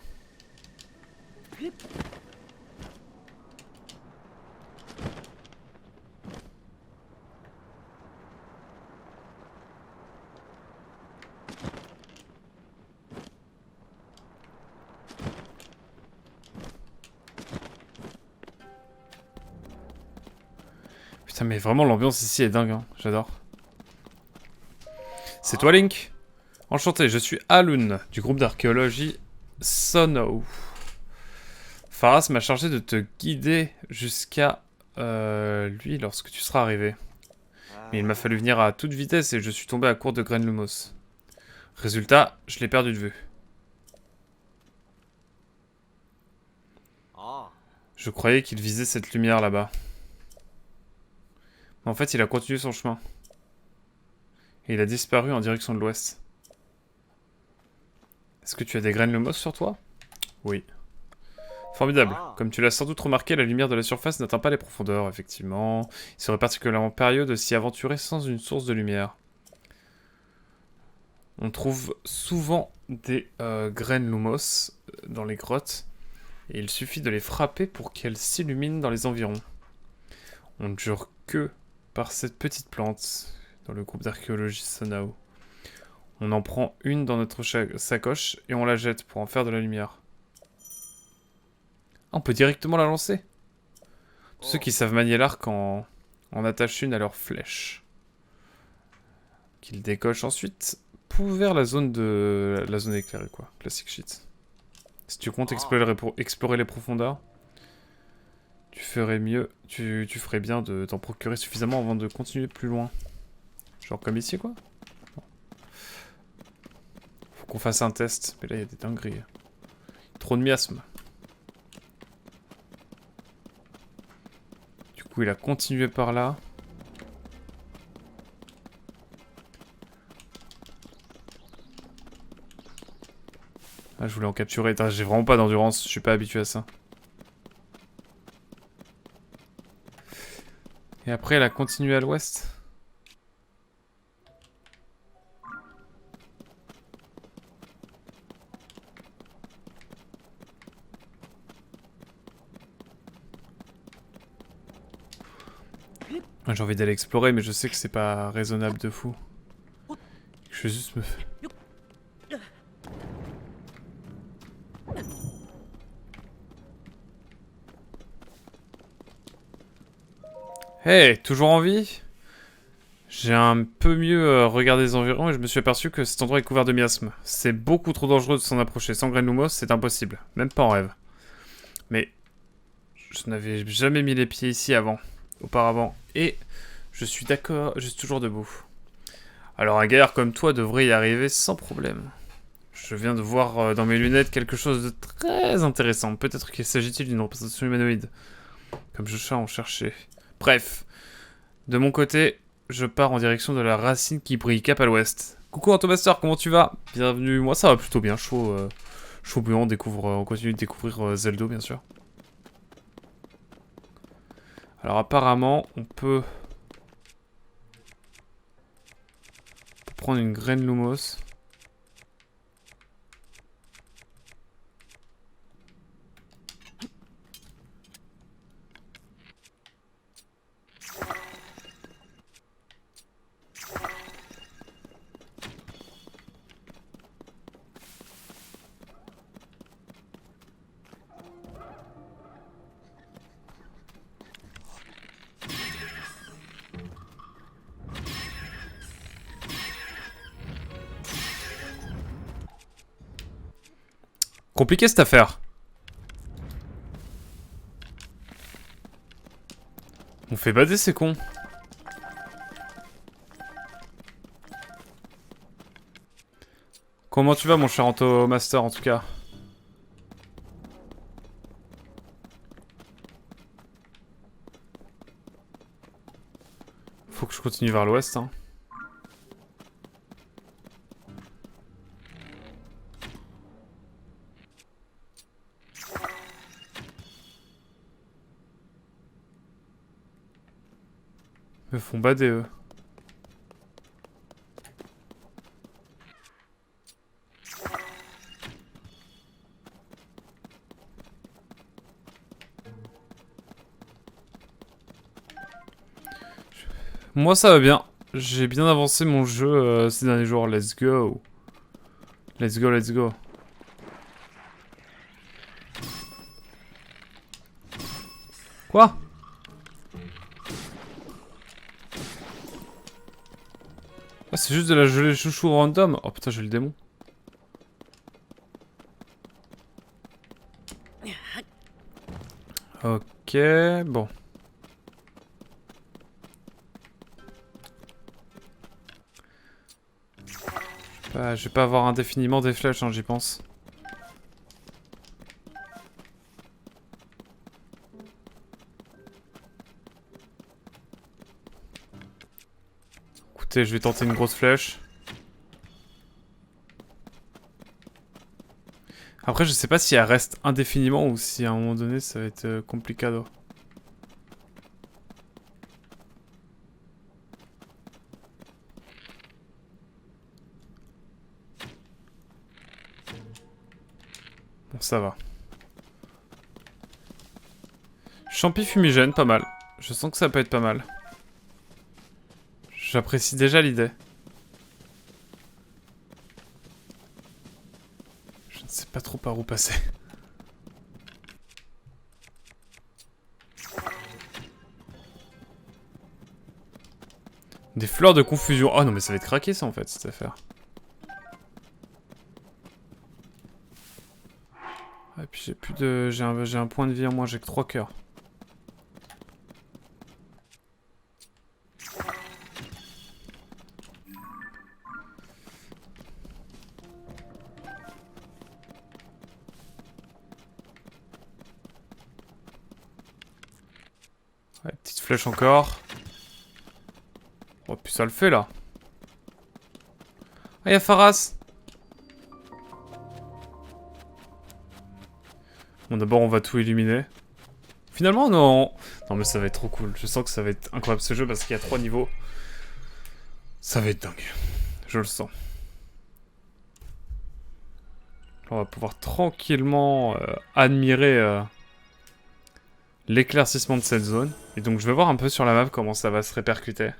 Putain, mais vraiment, l'ambiance ici est dingue, hein. J'adore. C'est toi, Link? Enchanté, je suis Alun, du groupe d'archéologie Sono. Pharas m'a chargé de te guider jusqu'à lui lorsque tu seras arrivé. Mais il m'a fallu venir à toute vitesse et je suis tombé à court de graines lumos. Résultat, je l'ai perdu de vue. Je croyais qu'il visait cette lumière là-bas. Mais en fait, il a continué son chemin. Et il a disparu en direction de l'ouest. Est-ce que tu as des graines lumos sur toi? Oui. Formidable. Comme tu l'as sans doute remarqué, la lumière de la surface n'atteint pas les profondeurs, effectivement. Il serait particulièrement périlleux de s'y aventurer sans une source de lumière. On trouve souvent des graines lumos dans les grottes. Et il suffit de les frapper pour qu'elles s'illuminent dans les environs. On ne jure que par cette petite plante dans le groupe d'archéologie Sonao. On en prend une dans notre sacoche et on la jette pour en faire de la lumière. Ah, on peut directement la lancer. Tous ceux qui savent manier l'arc en attachent une à leur flèche. Qu'ils décochent ensuite vers la zone éclairée, quoi. Classic shit. Si tu comptes explorer les profondeurs, tu ferais mieux, tu ferais bien de t'en procurer suffisamment avant de continuer plus loin. Genre comme ici, quoi. Faut qu'on fasse un test, mais là il y a des dingueries. Trop de miasmes. Du coup, il a continué par là. Ah, je voulais en capturer. J'ai vraiment pas d'endurance, je suis pas habitué à ça. Et après, elle a continué à l'ouest. J'ai envie d'aller explorer, mais je sais que c'est pas raisonnable de fou. Je vais juste me... Hey, toujours en vie? J'ai un peu mieux regardé les environs et je me suis aperçu que cet endroit est couvert de miasmes. C'est beaucoup trop dangereux de s'en approcher. Sans graines lumos, c'est impossible. Même pas en rêve. Mais je n'avais jamais mis les pieds ici auparavant. Et je suis d'accord, je suis toujours debout. Alors un gaillard comme toi devrait y arriver sans problème. Je viens de voir dans mes lunettes quelque chose de très intéressant. Peut-être qu'il s'agit-il d'une représentation humanoïde. Comme Joshua en cherchait. Bref, de mon côté, je pars en direction de la racine qui brille cap à l'ouest. Coucou Antomaster, comment tu vas? Bienvenue, moi ça va plutôt bien, chaud bouillant, on continue de découvrir Zelda bien sûr. Alors apparemment, on peut prendre une graine lumos. Compliqué cette affaire. On fait bader ces cons. Comment tu vas mon cher Antomaster en tout cas? faut que je continue vers l'ouest, hein. Ils me font bader, eux. Moi ça va bien. J'ai bien avancé mon jeu ces derniers jours. Let's go. Let's go, let's go. Quoi? Ah, c'est juste de la gelée chouchou random. Oh putain, j'ai le démon. Ok, bon. Je vais pas avoir indéfiniment des flèches, hein, j'y pense. Écoutez, je vais tenter une grosse flèche. Après, je sais pas si elle reste indéfiniment ou si à un moment donné ça va être complicado. Bon, ça va. Champi fumigène, pas mal. Je sens que ça peut être pas mal. J'apprécie déjà l'idée. Je ne sais pas trop par où passer. Des fleurs de confusion. Oh non mais ça va être craqué ça en fait cette affaire. Et puis j'ai plus de... J'ai un point de vie en moins, j'ai que 3 cœurs. Ouais, petite flèche encore. Oh puis ça le fait là. Ah y'a Pharas. Bon d'abord on va tout illuminer. Finalement non. Non mais ça va être trop cool. Je sens que ça va être incroyable ce jeu parce qu'il y a 3 niveaux. Ça va être dingue. Je le sens. On va pouvoir tranquillement admirer l'éclaircissement de cette zone. Et donc je vais voir un peu sur la map comment ça va se répercuter.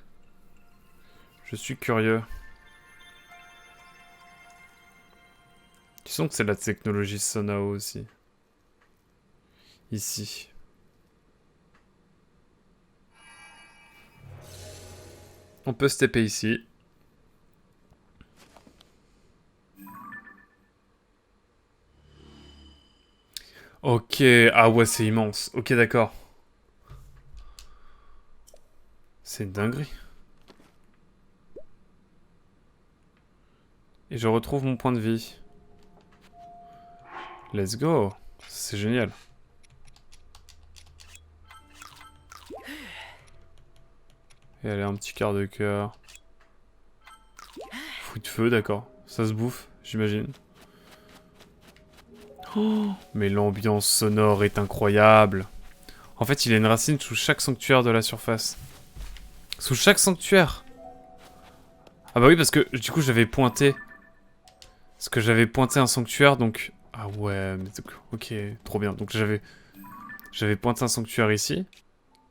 Je suis curieux. Tu sens que c'est de la technologie Sonao aussi. Ici. On peut se taper ici. Ok, ah ouais c'est immense. Ok d'accord. C'est une dinguerie. Et je retrouve mon point de vie. Let's go. C'est génial. Et elle a un petit quart de cœur. Fruit de feu, d'accord. Ça se bouffe, j'imagine. Oh, mais l'ambiance sonore est incroyable. En fait, il a une racine sous chaque sanctuaire de la surface. Sous chaque sanctuaire. Ah bah oui, parce que du coup, j'avais pointé. Parce que j'avais pointé un sanctuaire, donc... Ah ouais, mais ok, trop bien. Donc j'avais pointé un sanctuaire ici.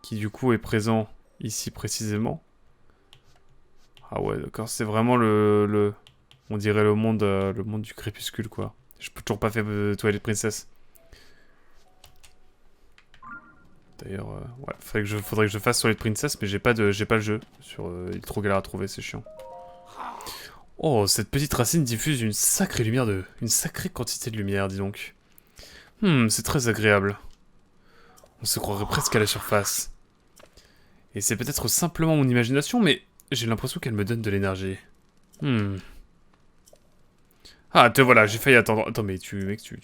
Qui du coup est présent ici précisément. Ah ouais, d'accord, c'est vraiment on dirait le monde du crépuscule, quoi. Je peux toujours pas faire Twilight Princess. D'ailleurs, ouais, faudrait que je fasse Twilight Princess, mais j'ai pas le jeu. Il est trop galère à trouver, c'est chiant. Oh, cette petite racine diffuse une sacrée quantité de lumière, dis donc. C'est très agréable. On se croirait presque à la surface. Et c'est peut-être simplement mon imagination, mais j'ai l'impression qu'elle me donne de l'énergie. Ah, te voilà, j'ai failli attendre. Attends, mais mec, tu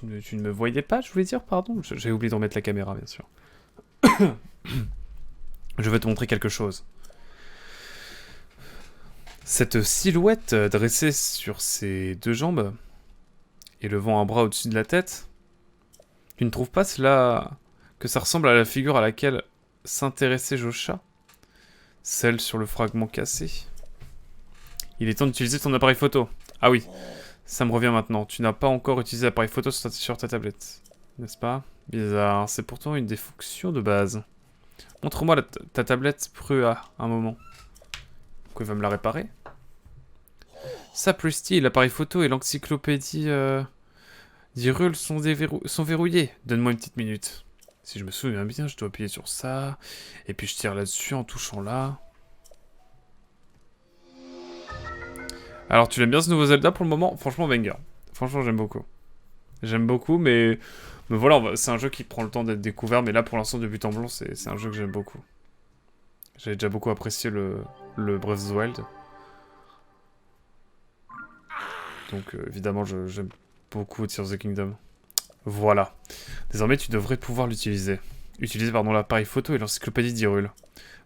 ne me voyais pas, je voulais dire, pardon. J'ai oublié de remettre la caméra, bien sûr. Je veux te montrer quelque chose. Cette silhouette dressée sur ses deux jambes et levant un bras au-dessus de la tête, tu ne trouves pas cela que ça ressemble à la figure à laquelle s'intéressait Josha? Celle sur le fragment cassé. Il est temps d'utiliser ton appareil photo. Ah oui, ça me revient maintenant. Tu n'as pas encore utilisé l'appareil photo sur ta tablette, n'est-ce pas? Bizarre, c'est pourtant une des fonctions de base. Montre-moi ta tablette Prua un moment. Pourquoi il va me la réparer? Sapristi, l'appareil photo et l'encyclopédie d'Hyrule sont verrouillés. Donne-moi une petite minute. Si je me souviens bien, je dois appuyer sur ça. Et puis je tire là-dessus en touchant là. Alors, tu l'aimes bien ce nouveau Zelda pour le moment? Franchement, banger. Franchement, j'aime beaucoup. J'aime beaucoup, mais voilà, c'est un jeu qui prend le temps d'être découvert. Mais là, pour l'instant, de but en blanc, c'est un jeu que j'aime beaucoup. J'avais déjà beaucoup apprécié le Breath of the Wild. Donc, évidemment, j'aime beaucoup Tears of the Kingdom. Voilà. Désormais, tu devrais pouvoir l'utiliser. Utiliser, pardon, l'appareil photo et l'encyclopédie d'Hyrule.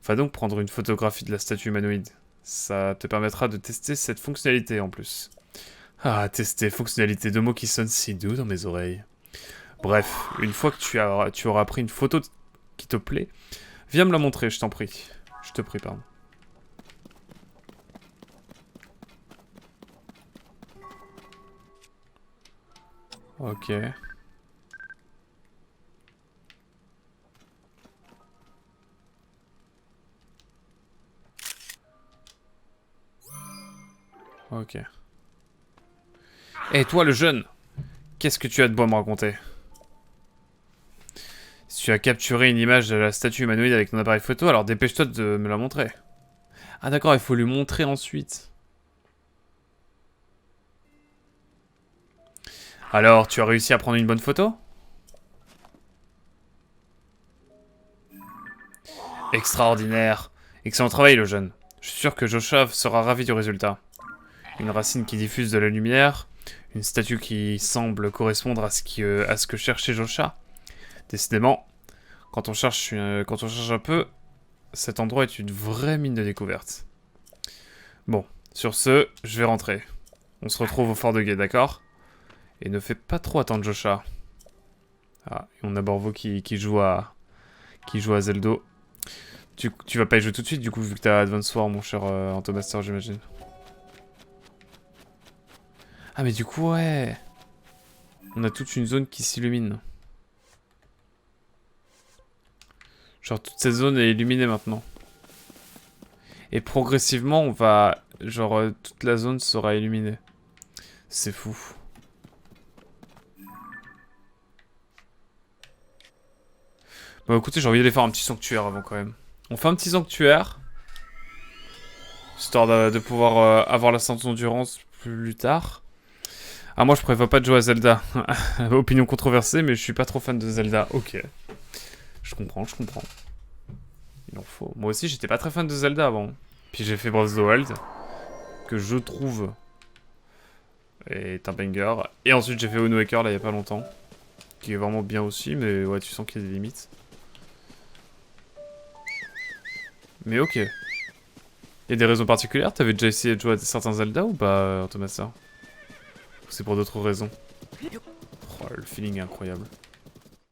Va donc prendre une photographie de la statue humanoïde. Ça te permettra de tester cette fonctionnalité en plus. Ah, tester, fonctionnalité, deux mots qui sonnent si doux dans mes oreilles. Bref, une fois que tu auras pris une photo qui te plaît, viens me la montrer, je t'en prie. Je te prie, pardon. Ok. Ok. Et toi, le jeune, qu'est-ce que tu as de beau à me raconter? Si tu as capturé une image de la statue humanoïde avec ton appareil photo, alors dépêche-toi de me la montrer. Ah d'accord, il faut lui montrer ensuite. Alors, tu as réussi à prendre une bonne photo? Extraordinaire. Excellent travail, le jeune. Je suis sûr que Josha sera ravi du résultat. Une racine qui diffuse de la lumière, une statue qui semble correspondre à ce que cherchait Josha. Décidément, quand on cherche un peu, cet endroit est une vraie mine de découverte. Bon, sur ce, je vais rentrer. On se retrouve au fort de guet, d'accord? Et ne fais pas trop attendre Josha. Ah, et on a Borvo qui joue à Zeldo. Tu vas pas y jouer tout de suite, du coup, vu que t'as Advance War, mon cher Antomaster, j'imagine. Ah, mais du coup, ouais. On a toute une zone qui s'illumine. Genre, toute cette zone est illuminée maintenant. Et progressivement, on va... Genre, toute la zone sera illuminée. C'est fou. Bon, écoutez, j'ai envie d'aller faire un petit sanctuaire avant, quand même. On fait un petit sanctuaire. Histoire de pouvoir avoir la ceinture d'endurance plus tard. Ah, moi, je prévois pas de jouer à Zelda. Opinion controversée, mais je suis pas trop fan de Zelda. Ok. Je comprends, je comprends. Il en faut. Moi aussi, j'étais pas très fan de Zelda avant. Puis j'ai fait Breath of the Wild, que je trouve est un banger. Et ensuite, j'ai fait Wind Waker, là, il y a pas longtemps. Qui est vraiment bien aussi, mais ouais, tu sens qu'il y a des limites. Mais ok. Il y a des raisons particulières? T'avais déjà essayé de jouer à certains Zelda ou pas, Thomas? C'est pour d'autres raisons. Oh, le feeling est incroyable.